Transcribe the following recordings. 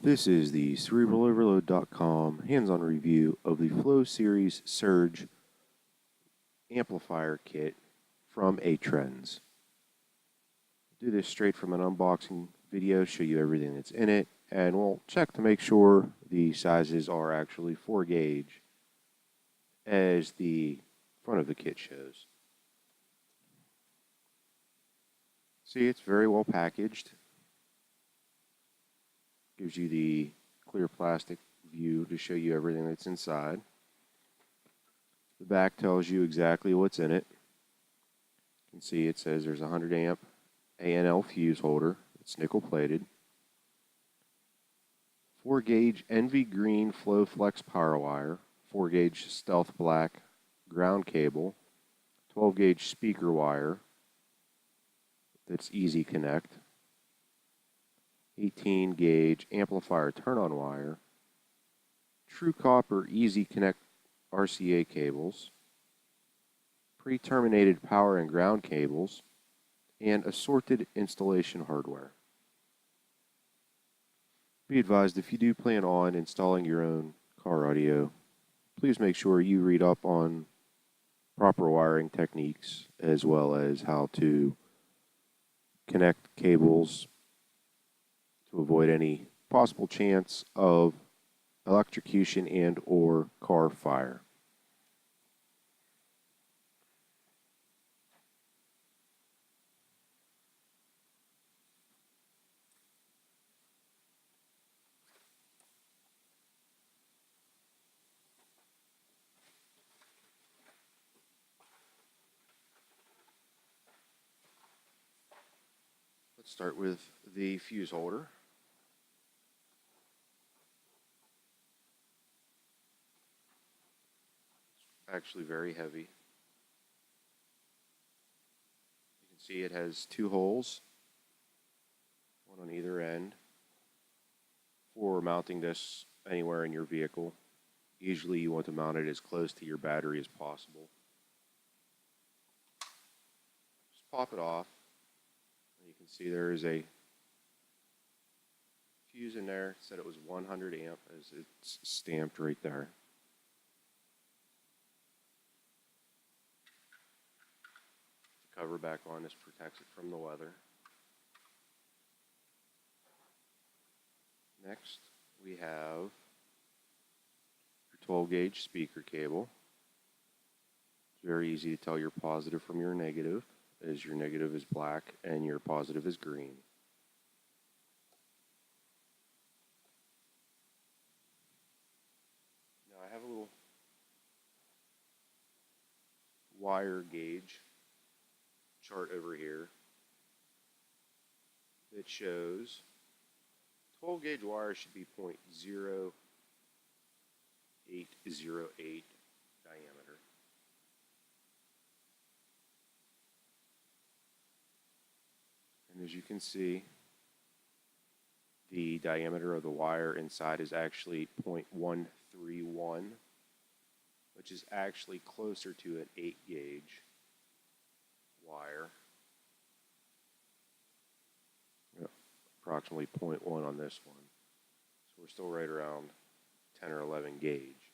This is the CerebralOverload.com hands-on review of the Flow Series Surge Amplifier Kit from Atrend. Do this straight from an unboxing video, show you everything that's in it, and we'll check to make sure the sizes are actually 4 gauge as the front of the kit shows. See, it's very well packaged. Gives you the clear plastic view to show you everything that's inside. The back tells you exactly what's in it. You can see it says there's a 100 amp ANL fuse holder. It's nickel plated. 4 gauge NV green flow flex power wire. 4 gauge stealth black ground cable. 12 gauge speaker wire. That's easy connect. 18 gauge amplifier turn-on wire, true copper easy connect RCA cables, pre-terminated power and ground cables, and assorted installation hardware. Be advised, if you do plan on installing your own car audio, please make sure you read up on proper wiring techniques as well as how to connect cables to avoid any possible chance of electrocution and or car fire. Let's start with the fuse holder. Actually very heavy. You can see it has 2 holes, one on either end, for mounting this anywhere in your vehicle. Usually you want to mount it as close to your battery as possible. Just pop it off, and you can see there is a fuse in there. It said it was 100 amp as it's stamped right there. Cover back on, this protects it from the weather. Next, we have your 12 gauge speaker cable. It's very easy to tell your positive from your negative, as your negative is black and your positive is green. Now I have a little wire gauge chart over here that shows 12 gauge wire should be 0.0808 diameter. And as you can see, the diameter of the wire inside is actually 0.131, which is actually closer to an 8 gauge wire. Yep, approximately 0.1 on this one. So we're still right around 10 or 11 gauge,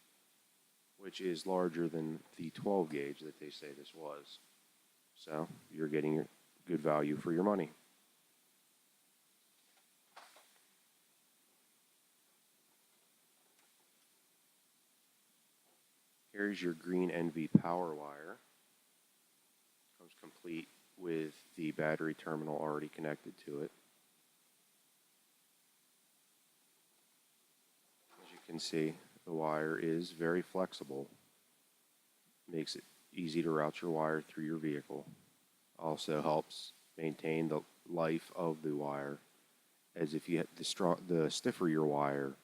which is larger than the 12 gauge that they say this was. So you're getting good value for your money. Here's your green NV power wire. Comes complete with the battery terminal already connected to it. As you can see, the wire is very flexible. Makes it easy to route your wire through your vehicle. Also helps maintain the life of the wire, as if you have the stiffer your wire,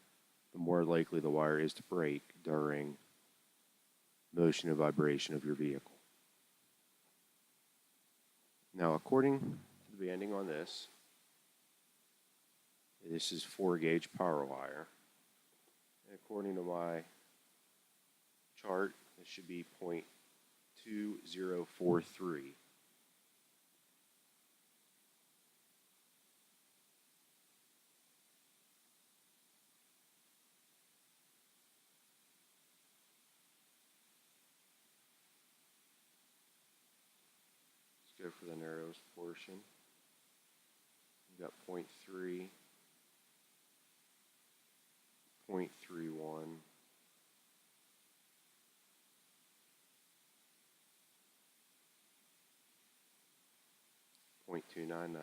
the more likely the wire is to break during motion and vibration of your vehicle. Now, according to the banding on this is 4 gauge power wire. And according to my chart, this should be 0.2043. for the narrowest portion. We've got 0.3, 0.31, 0.299.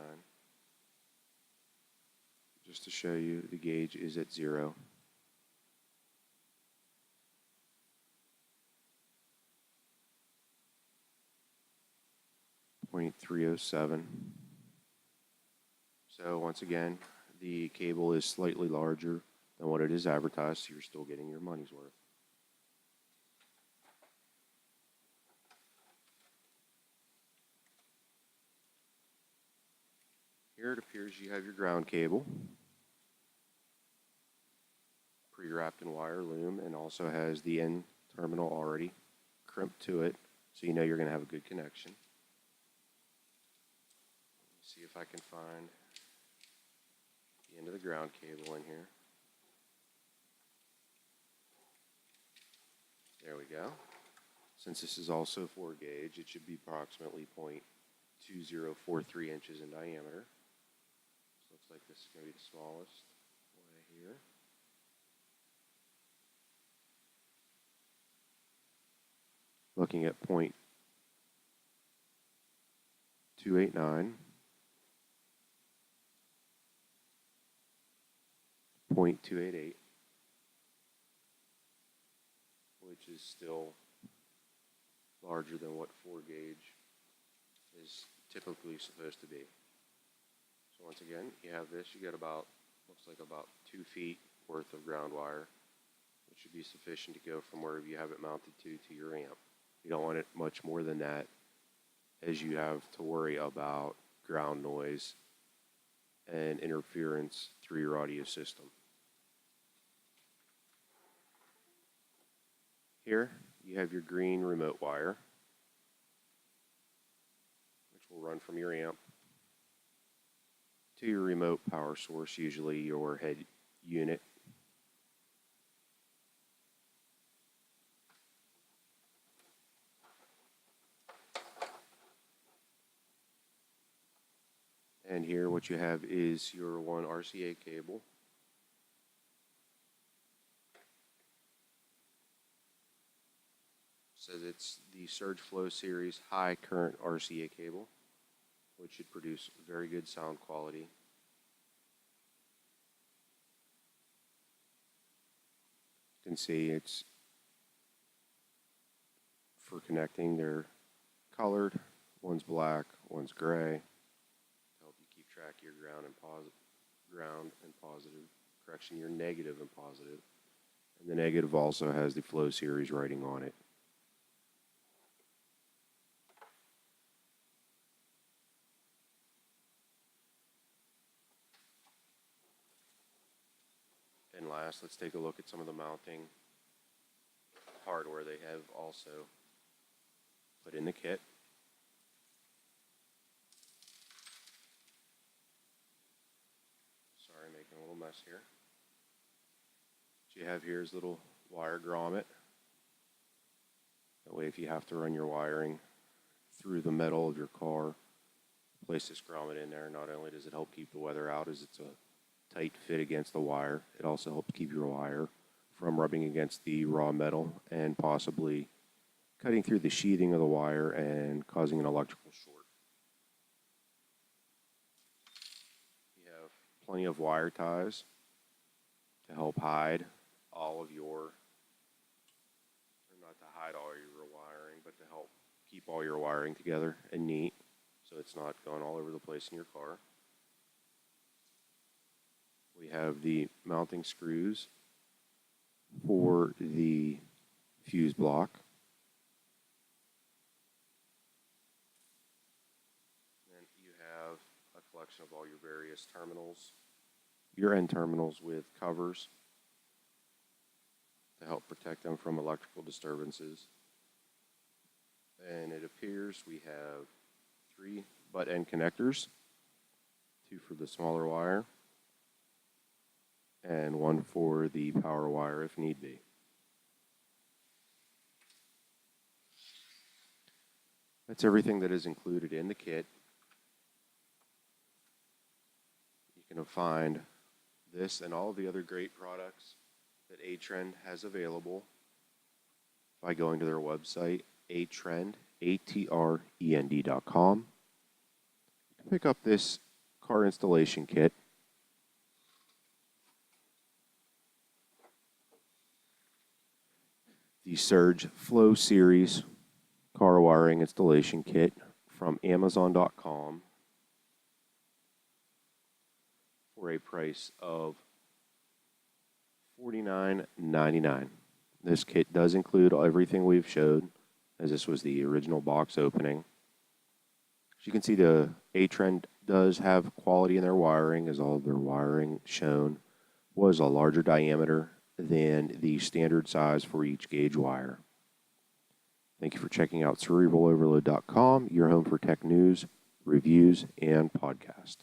Just to show you, the gauge is at 0. .307. So once again, the cable is slightly larger than what it is advertised, so you're still getting your money's worth. Here it appears you have your ground cable, pre-wrapped in wire loom, and also has the end terminal already crimped to it, so you know you're going to have a good connection. See if I can find the end of the ground cable in here. There we go. Since this is also 4 gauge, it should be approximately 0.2043 inches in diameter. So looks like this is going to be the smallest way here. Looking at 0.289. 0.288, which is still larger than what 4 gauge is typically supposed to be. So once again, you have this, you get about, looks like about 2 feet worth of ground wire, which should be sufficient to go from wherever you have it mounted to your amp. You don't want it much more than that, as you have to worry about ground noise and interference through your audio system. Here you have your green remote wire, which will run from your amp to your remote power source, usually your head unit. And here what you have is your 1 RCA cable. Says it's the Surge Flow Series high current RCA cable, which should produce very good sound quality. You can see it's for connecting. They're colored. One's black, one's gray. To help you keep track of your ground and positive. Correction, your negative and positive. And the negative also has the Flow Series writing on it. And last, let's take a look at some of the mounting hardware they have also put in the kit. Sorry, making a little mess here. What you have here is a little wire grommet. That way, if you have to run your wiring through the metal of your car, place this grommet in there. Not only does it help keep the weather out, as it's a tight fit against the wire, it also helps keep your wire from rubbing against the raw metal and possibly cutting through the sheathing of the wire and causing an electrical short. You have plenty of wire ties to help hide all of your, or not to hide all your wiring, but to help keep all your wiring together and neat so it's not going all over the place in your car. We have the mounting screws for the fuse block. Then you have a collection of all your various terminals, your end terminals with covers to help protect them from electrical disturbances. And it appears we have 3 butt end connectors, 2 for the smaller wire, and 1 for the power wire if need be. That's everything that is included in the kit. You can find this and all the other great products that Atrend has available by going to their website, Atrend, Atrend.com. You can pick up this car installation kit. The Surge Flow Series car wiring installation kit from Amazon.com for a price of $49.99. This kit does include everything we've showed, as this was the original box opening. As you can see, the Atrend does have quality in their wiring, as all of their wiring shown was a larger diameter than the standard size for each gauge wire. Thank you for checking out CerebralOverload.com, your home for tech news, reviews, and podcast.